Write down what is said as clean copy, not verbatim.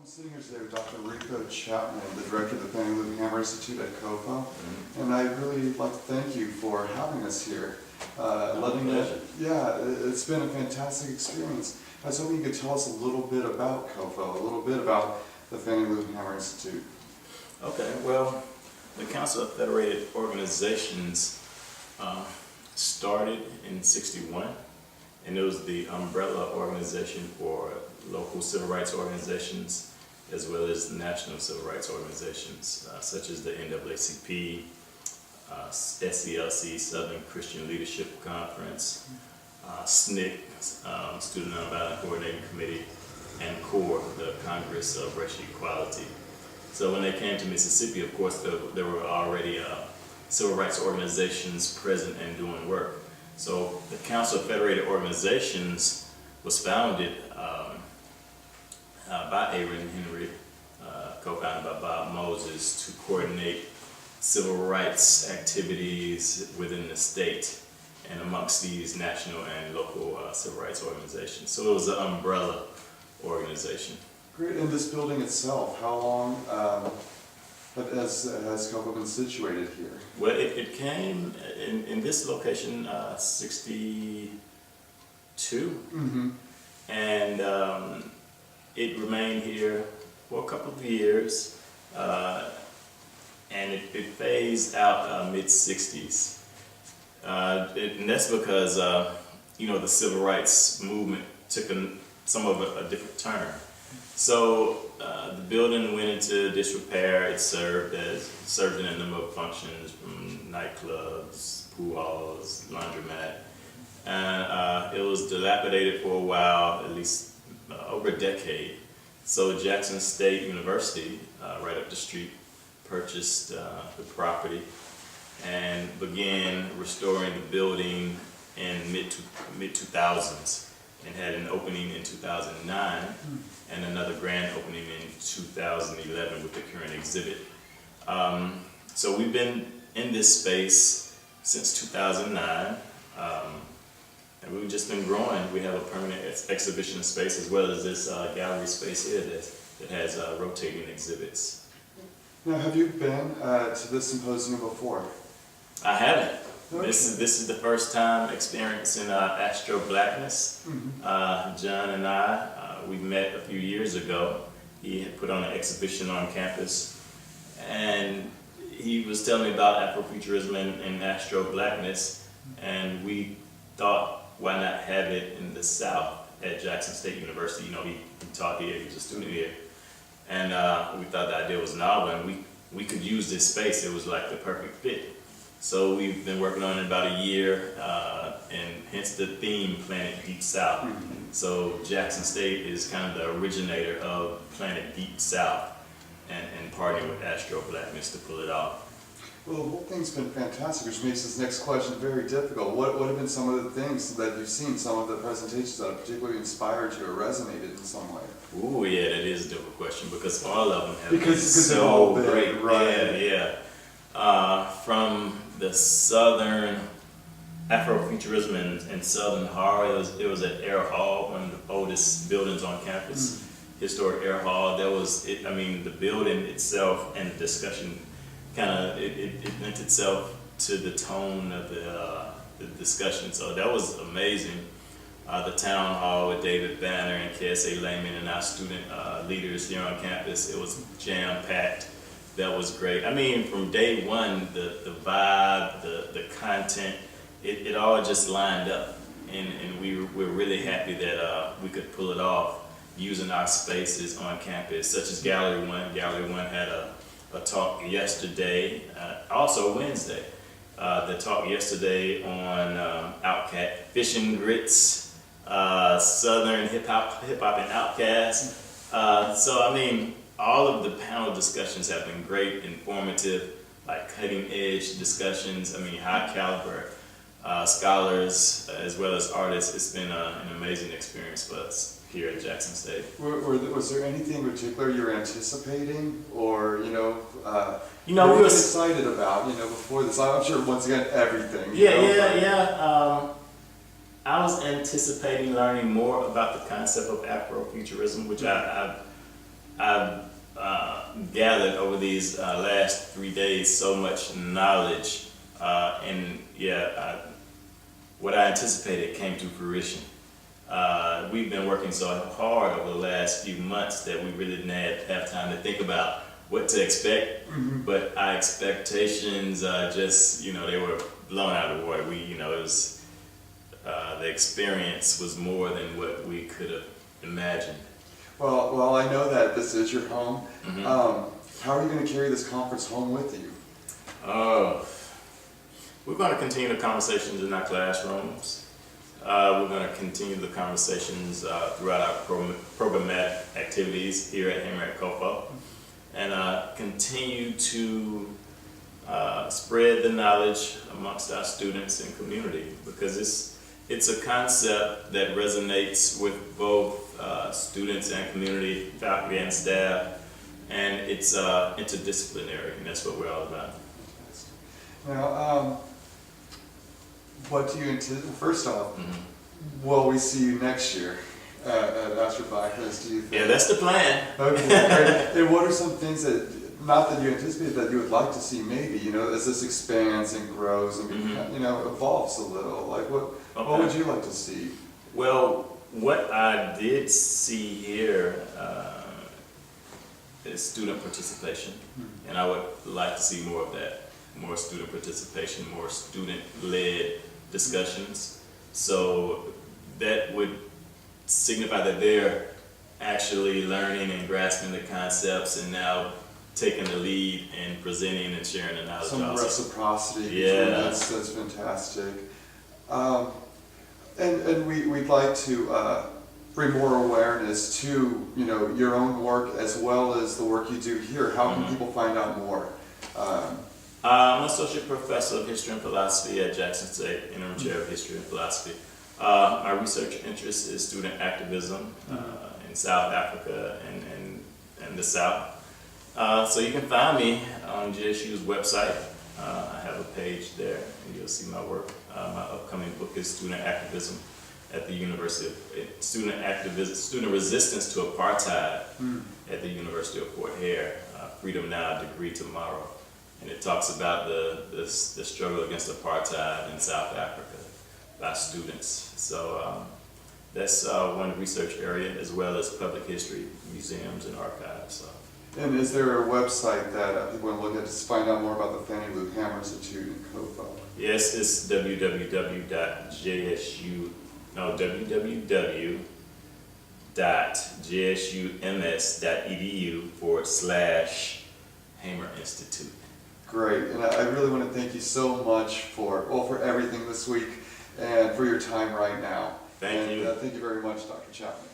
I'm sitting here today with Dr. Rico Chapman, the director of the Fannie Hammer Institute at COFO, and I'd really like to thank you for having us here. It's been a fantastic experience. I was hoping you could tell us a little bit about COFO, a little bit about the Fannie Hammer Institute. Okay, well, the Council of Federated Organizations started in '61, and it was the umbrella organization for local civil rights organizations as well as national civil rights organizations such as the NAACP, SCLC, Southern Christian Leadership Conference, SNCC, Student Nonviolent Coordinating Committee, and CORE, the Congress of Racial Equality. So when they came to Mississippi, of course, there were already civil rights organizations present and doing work. So the Council of Federated Organizations was founded by Aaron Henry, co-founded by Bob Moses, to coordinate civil rights activities within the state and amongst these national and local civil rights organizations. So it was an umbrella organization. Great. In this building itself, how long has COFO been situated here? Well, it came in this location '62, and it remained here for a couple of years, and it phased out mid-'60s. And that's because the civil rights movement took some of a different turn. So the building went into disrepair. It served in a number of functions, from nightclubs, pool halls, laundromat, and it was dilapidated for a while, at least over a decade. So Jackson State University, right up the street, purchased the property and began restoring the building in mid-2000s, and had an opening in 2009 and another grand opening in 2011 with the current exhibit. So we've been in this space since 2009, and we've just been growing. We have a permanent exhibition space as well as this gallery space here that has rotating exhibits. Now, have you been to this symposium before? I haven't. Okay. This is the first time experiencing Astro Blackness. John and I, we met a few years ago. He had put on an exhibition on campus, and he was telling me about Afrofuturism and Astro Blackness, and we thought, why not have it in the South at Jackson State University? He taught here, he was a student here, and we thought the idea was novel, and we could use this space. It was like the perfect fit. So we've been working on it about a year, and hence the theme, Planet Deep South. So Jackson State is kind of the originator of Planet Deep South, and partnering with Astro Blackness to pull it off. Well, the whole thing's been fantastic, which makes this next question very difficult. What have been some of the things that you've seen, some of the presentations that have particularly inspired you or resonated in some way? Ooh, yeah, that is a difficult question, because all of them have been so great. Right. Yeah. From the Southern Afrofuturism and Southern horror, it was at Air Hall, one of the oldest buildings on campus, historic Air Hall. The building itself and the discussion it lent itself to the tone of the discussion. So that was amazing. The town hall with David Banner and KSA Lehman and our student leaders here on campus, it was jam-packed. That was great. From day one, the vibe, the content, it all just lined up, and we're really happy that we could pull it off using our spaces on campus, such as Gallery One. Gallery One had a talk yesterday, also Wednesday. The talk yesterday on Outcast, Fish and Grits, Southern hip hop and Outcast. All of the panel discussions have been great, informative, like cutting edge discussions. High caliber scholars as well as artists. It's been an amazing experience for us here at Jackson State. Was there anything in particular you were anticipating, or we were excited about before this? I'm sure once again everything. Yeah. I was anticipating learning more about the concept of Afrofuturism, which I've gathered over these last 3 days so much knowledge, and yeah, what I anticipated came to fruition. We've been working so hard over the last few months that we really didn't have time to think about what to expect, but our expectations just, they were blown out of the water. It was, the experience was more than what we could have imagined. Well, I know that this is your home. How are you going to carry this conference home with you? We're going to continue the conversations in our classrooms. We're going to continue the conversations throughout our programmatic activities here at Hammer at COFO, and continue to spread the knowledge amongst our students and community, because it's a concept that resonates with both students and community, faculty and staff, and it's interdisciplinary, and that's what we're all about. Now, what do you anticipate? First off, will we see you next year at Astrobios? Do you think? Yeah, that's the plan. Okay, great. And what are some things that, not that you anticipate, that you would like to see maybe, as this expands and grows and, evolves a little? Like, what would you like to see? Well, what I did see here is student participation, and I would like to see more of that. More student participation, more student-led discussions. So that would signify that they're actually learning and grasping the concepts and now taking the lead and presenting and sharing the knowledge. Some also. reciprocity. Yeah. That's fantastic. And we'd like to bring more awareness to, your own work as well as the work you do here. How can people find out more? I'm an associate professor of history and philosophy at Jackson State, interim chair of history and philosophy. My research interest is student activism in South Africa and the South. So you can find me on GSU's website. I have a page there, and you'll see my work. My upcoming book is Student Activism at the University of Student Resistance to Apartheid at the University of Fort Hare. Freedom Now, Degree Tomorrow. And it talks about the struggle against apartheid in South Africa by students. So that's one research area, as well as public history, museums, and archives. So. And is there a website that people want to look at to find out more about the Fannie Lou Hammer Institute in COFO? Yes, it's www.jsums.edu/Hamer Institute. Great, and I really want to thank you so much for everything this week and for your time right now. Thank you. Thank you very much, Dr. Chapman.